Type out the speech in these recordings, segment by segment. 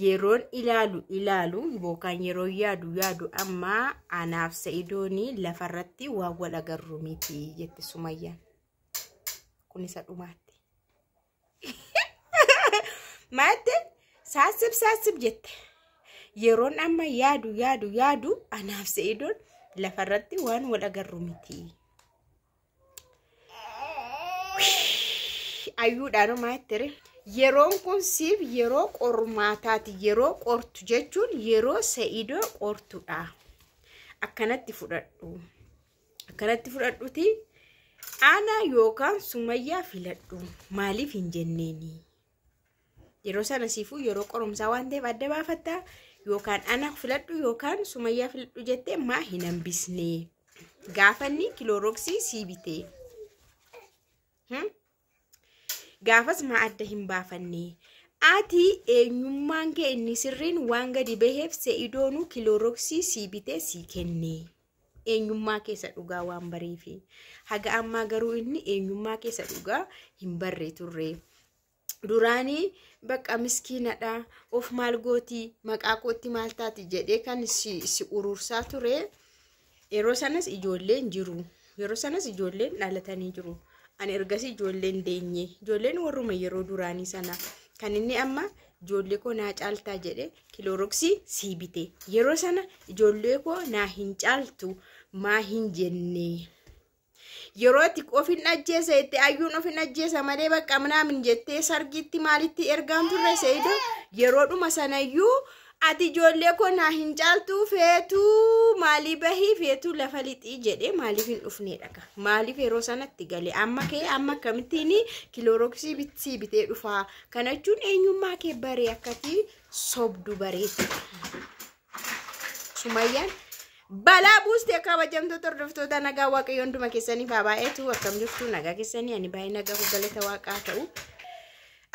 yeroon ilaalu yookaan yeroo yaadu amma anaaf Sa'idooni lafarratti waa wal agarru miti jette Sumayyaan. Kun isa dhumaatti. Maatte saasib jette. Yeroon amma yaadu anaaf Sa'idoon lafarratti waan wal agarru miti. Ayyuudhaan maattere. Yeroon kun siif yeroo qormaataati yeroo qortu jechuun yeroo Sa'idoo qortuudha. Akkanatti fudhadhuti ana yookaan Sumayyaa filadhu maaliif hin jenneeni. Yeroo sana siifuu yeroo qorumsaa waan ta'eef adda baafatta yookaan ana filadhu yookaan Sumayyaa filadhu jettee maa hin hambisne. Gaafanni kilooroksii sii bitee. Gaafas maa adda hin baafanne. Ati eenyummaan kee inni sirriin waan gadi baheef Sa'idoonu kilooroksii sii bitee sii kenne. Eenyummaa keessa dhugaa waan bareefi. Haga ammaa garuu inni eenyummaa keessa dhugaa hin barree turre. Duraanii bakka miskiinadha of maal gooti maqaa kootti maal taati jedhee kan si urursaa ture. Yeroo sanas ijoolleen jiru. Yeroo sanas ijoolleen dhalatanii jiru. Ani ergasii ijoolleen deenye. Ijoolleen warruma yeroo duraanii sana. Kan inni amma ijoollee koo naa caaltaa jedhe kilooroksii sii bite. Yeroo sana ijoollee koo naa hin caaltu maa hin jenne. Yeroo itti ofin ajjeesa itti ayyuun ofin ajjeesa malee bakka minaamin jettee sargiitti maalitti ergaan turre Sa'idoo yeroodhuma sanayyuu ati ijoollee koo naa hin caaltu feetuu maalii bahii feetuu lafa lixii jedhe maaliif hin dhufne dhaga. Maaliif yeroo sanatti gale amma akkamittiin kilooroksii sii bitee dhufaa. Kana jechuun eenyummaa kee baree akkati sobdu bareeti. Sumayyaan balaa buustee kabajamtoota hordoftoota nagaa waaqayyoon hunduma keessaniif haa baay'eetu akkam jirtu nagaa keessanii ani baay'ee nagaa galata waaqaa ta'u.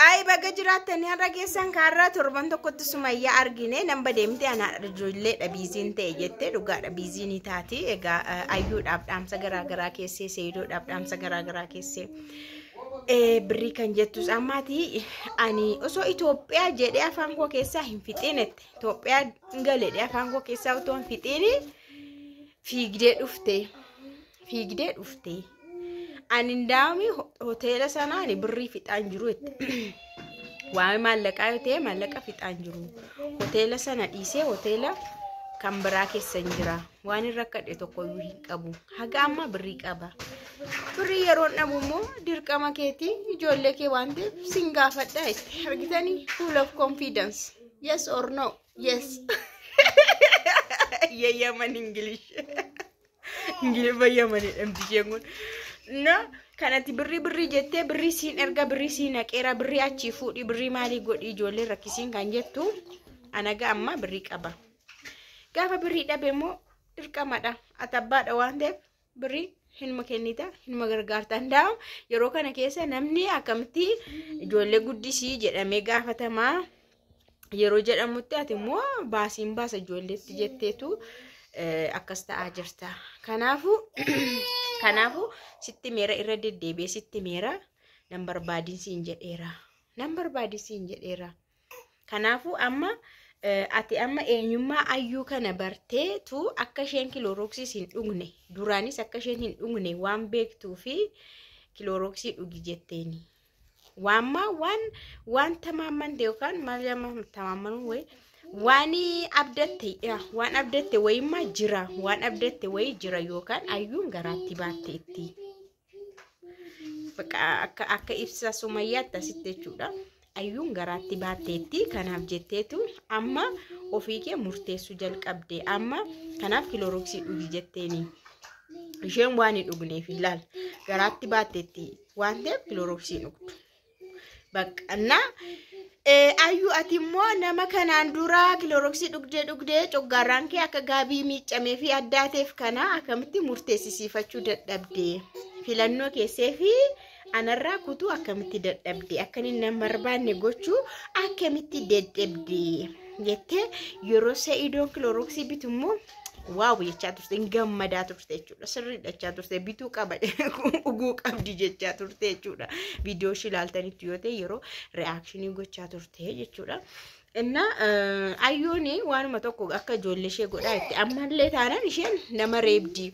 Ay baga jiraatanii har'a keessan kaarraa torban tokkotti Sumayyaa argine namba deemtee ana ijoollee dhabiisiin ta'e jettee dhugaadha biiziinii taati. Egaa ayyuudhaaf dhaamsa garaagaraa keessee Sa'idoodhaaf dhaamsa garaagaraa keessee birrii kan jettus ammaati ani osoo Itoophiyaa jedhee afaan koo keessaa hin fixinetti Itoophiyaa galedhee afaan koo keessaa otoo hin fixiin fiigdee dhufte. Ani ndaami hoteela sana ani birrii fixaan jiru itti. Waan maallaqaa yoo ta'e maallaqa fixaan jiru. Hoteela sana dhiisee hoteela kan biraa keessa jira. Waan irra kadhe tokko hin qabu. Haga amma birrii qaba. Birrii yeroo dhabu immoo dirqama keetii ijoollee kee waan ta'eef sin gaafadha itti. Argitanii full of confidence. Yes or no? Yes. Yayyaman English. Ingiliffa yamani dhamdisheen kun. No, kanatti birrii jettee birrii siin erga birrii siin naqeera birrii achi fuudhi birrii maalii godhi ijoollee rakkisiin kan jettu anaga amma birrii qaba. Gaafa birrii dhabe immoo dirqamadha. Atabbaadha waan ta'eef birrii hinuma kennita hinuma gargaarta danda'u. Yeroo kana keessa namni akkamitti ijoollee guddisii jedhamee gaafatamaa yeroo jedhamutti ati immoo baasiin baasa ijoolleetti jetteetu akkas ta'aa jirta. Kanaafuu sitti meera irra deddeebi'ee sitti meera nan barbaadin siin jedheera. Kanaafuu amma ati amma eenyummaa ayyuu kana barteetu akka isheen kilooroksii hin dhugne duraanis akka isheen hin dhugne waan beektuu fi kilooroksii dhugi jetteeni. Waan tamaamman yookaan maal tamaammanuu wayi waan abdatte wayimmaa jira waan abdatte wayi jira yookaan ayyuun garaatti baatteetti. Akka ibsa Sumayyaatti asitti jechuudha. Ayyuun garaatti baatteetti kanaaf jetteetu amma ofii kee murteessuu jalqabde amma kanaaf kilooroksii dhugi jetteeni. Isheen waan hin dhugneef ilaal garaatti baatteetti waan ta'eef kilooroksii dhugdu. Baqqanaa ayyuu ati immoo nama kanaan dura kilooroksii dhugdee coggaarraan kee akka gaabii miicamee fi addaateef kana akkamitti murteessisiifachuu dadhabde filannoo keessee fi anarraa kutuu akkamitti dadhabde akkanin nama barbaanne gochuu akkamitti dadhabde jettee yeroo Sa'idoon kilooroksii bitu immoo waaw jechaa turte gammadaa turte jechuudha. Sirriidha jechaa turte bituu qaba dhuguu qabdi jechaa turte jechuudha. Viidiyoo ishii ilaaltanitti yoo ta'e yeroo reakshinii gochaa turte jechuudha. Inna ayyuuni waanuma tokko akka ijoollee ishee godhaa itti ammallee taanaan isheen nama reebdi.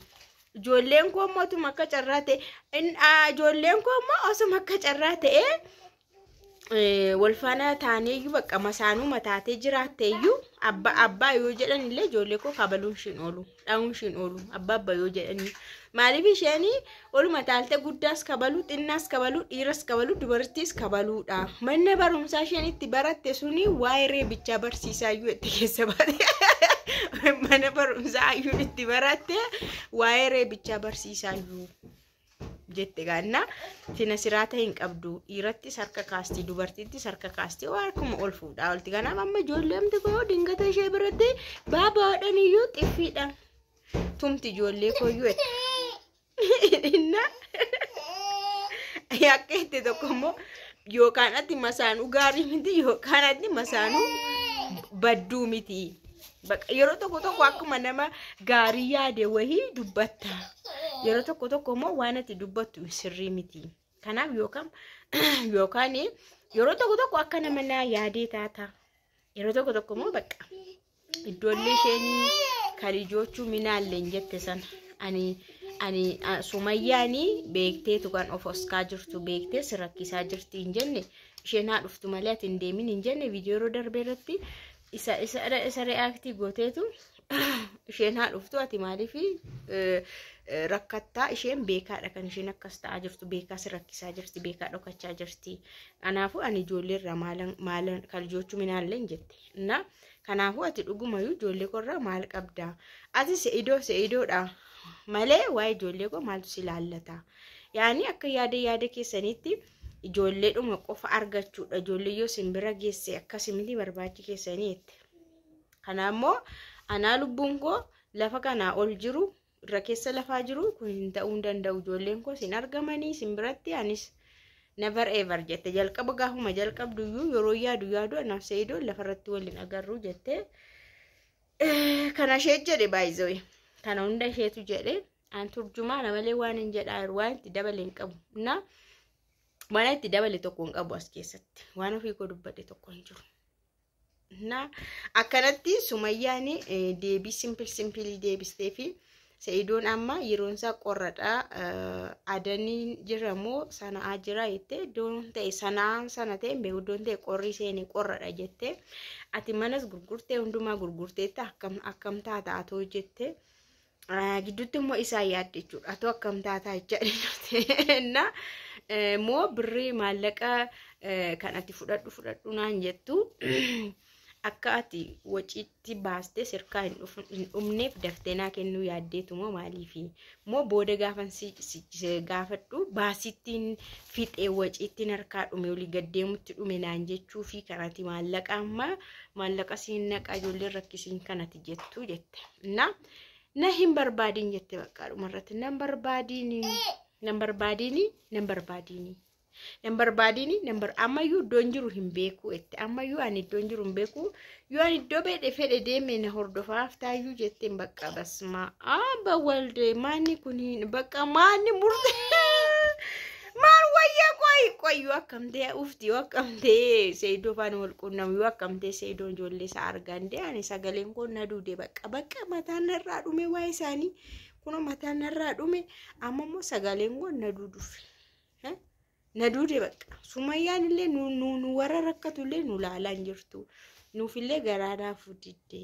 Ijoolleen koo mootummaa akka carraa ta'e ijoolleen koo immoo osuma akka carraa ta'e wal faana taaneeyyuu bakka masaanuu mataatee jiraatteeyyuu abbaa yoo jedhan illee ijoollee koo kabaluun shin oolu dhahuun shin oolu abbaa yoo jedhanii maaliif isheen oluma taalte guddaas kabaluu xinnaas kabaluu dhiiras kabaluu dubartiis kabaluudha. Manni barumsaa isheen itti baratte suni waa'ee reebichaa barsiisaayyuu itti keessa baate mana barumsaa ayyuun itti baratte waa'ee reebichaa barsiisaayyuu jette ganna tina sirata hin qabdu dhiiratti sarka kaasti dubartiitti sarka kaasti waa akkuma ol fuudha olti ganna amma ijoolleemti koo dingata ishee biratte baabaadhaan iyyuu xiffiidha tumti ijoollee kooyyuu inna yakkeette tokko immoo yookaan ati masaanuu gaarii miti yookaan ati masaanuu badduu miti. Yeroo tokko akkuma nama gaarii yaade wahii dubbatta. Yeroo tokko immoo waan ati dubbattu sirrii miti. Kanaaf yookaan yeroo tokko akka nama naa yaadee taata. Yeroo tokko immoo bakka ijoollee isheen kalijoochuu minaalleen jette sana ani Sumayyaanii beektee tukan of oskaa jirtu beektee sirakkisaa jirti hin jenne isheen haa dhuftu malee ati hin deemin hin jenne viidiyoo yeroo darbee irratti isa reaaktii gooteetu isheen haa dhuftu ati maaliif rakkattaa isheen beekaadha kan isheen akkas ta'aa jirtu beekaa sirakkisaa jirti beekaa dhokachaa jirti. Kanaafuu ani ijoollee irraa maalan kalijoochuu minaalleen jette. Na kanaafuu ati dhugumayyuu ijoollee korraa maal qabdaa? Ati se'idoodha malee waa'ee ijoollee koo maaltu si laallata? Yaani akka yaada keessanitti ijoollee dhuma qofa argachuudha. Ijoollee yoo simbira geesse akkasumatti barbaachi keessaniitti. Kanaammoo anaa lubbuun koo lafa kanaa ol jiru irra keessa lafaa jiru kun hin ta'uu danda'u. Ijoolleen koo sin argamanii simbiratti anis never ever jette. Jalqaba gaafuma jalqabduyyuu yeroo yaadu anaaf se'idoo lafarratti waliin agarru jette. Kana ishee jedhe baay'isoo. Kana hunda isheetu jedhe an turjumaana malee waan hin jedhaa waan itti dabale hin qabu. Na waan itti dabale tokko hin qabu as keessatti. Waan ofii koo dubbadhe tokko hin jiru. Na akkanatti Sumayyaan deebii simpilii deebistee fi se'idoon amma yeroon isaa qorradha adanii jiramoo sanaa jira jette doon ta'e sana ta'e beekudoon ta'e qorri seenee qorradha jette ati manas gurgurtee hundumaa gurgurteetta akkam taata atoo jette gidduutti immoo isaa yaadde jechuudha atoo akkam taataa jechuudha na moo birrii maallaqa kan ati fudhadhu naan jettu akka ati waciitti baaste sirkaa hin dhumneef daftee naa kennuu yaaddeetu moo maaliifi moo booda gaafan gaafadhu baasittiin fixee waciittiin harkaa dhume olii gaddeemutti dhume naan jechuu fi kanatti maallaqa siin naqaa ijoollee rakkisiin kanatti jettu jette na hin barbaadin jette bakka dhumarratti nan barbaadini ammayyuu iddoon jiru hin beeku itti ammayyuu ani iddoon jiru hin beeku yoo ani iddoo fedhe deeme na hordofaaf taayyuu jetteen bakka basma abba walde maanni kun bakka maanni murte maal wayya qoy yoo akkamtee ufti yoo akkamtee seedoo faana wal quunnamu yoo akkamtee seedoon ijoollee isaa argande ani sagaleen koo na duude bakka mataan narraa dhume waa'ee isaanii kun mataan narraa dhume amma immoo sagaleen koo na duuduuf naduude bakka Sumayyaan illee nu warra rakkatullee nu laalaan jirtu nuufillee garaadhaa fudidde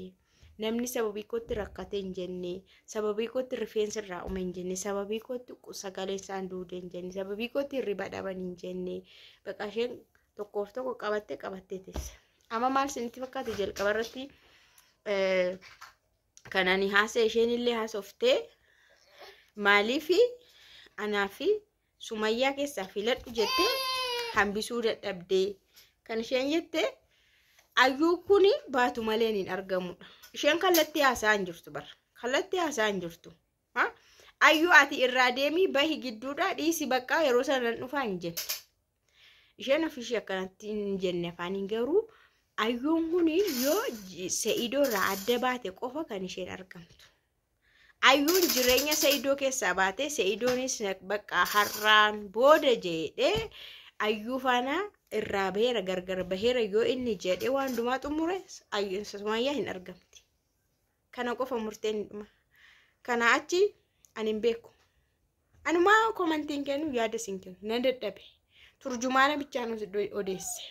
namni sababii kootti rakkate hin jenne sababii kootti rifeensa irraa uume hin jenne sababii kootti sagalee isaan duude hin jenne sababii kootti hirriba dhaban hin jenne bakka isheen tokkoof tokko qabattee teesse amma maal isinitti fakkaate jalqaba irratti kanani haasa'e isheen illee haasoftee maaliifi anaafi Sumayyaa keessaa filadhu jette hambisuu dadhabdee kan isheen jette ayyuu kuni baatu malee hin argamudha. Isheen kallattii haasa'an jirtu bara. Kallattii haasa'an jirtu. Ayyuu ati irraa deemii bahi gidduudha dhiisi bakka yeroo sana dhufaa hin jenne. Isheen afishii akkanatti hin jenne afaaniin garuu ayyuun kuni yoo se'idoo irraa adda baate qofa kan isheen argamtu. Ayyuun jireenya se'idoo keessaa baate se'idoonis bakka harraan booda jedhee ayyuu faana irraa baheera gargar baheera yoo inni jedhe waan dumaa xumurees Sumayyaa hin argamti. Kana qofa murteen dhuma. Kana achi ani hin beeku. Anuma komantiin kennu yaada sin kennu nan dadhabe. Turjumaana bichaan odeesse.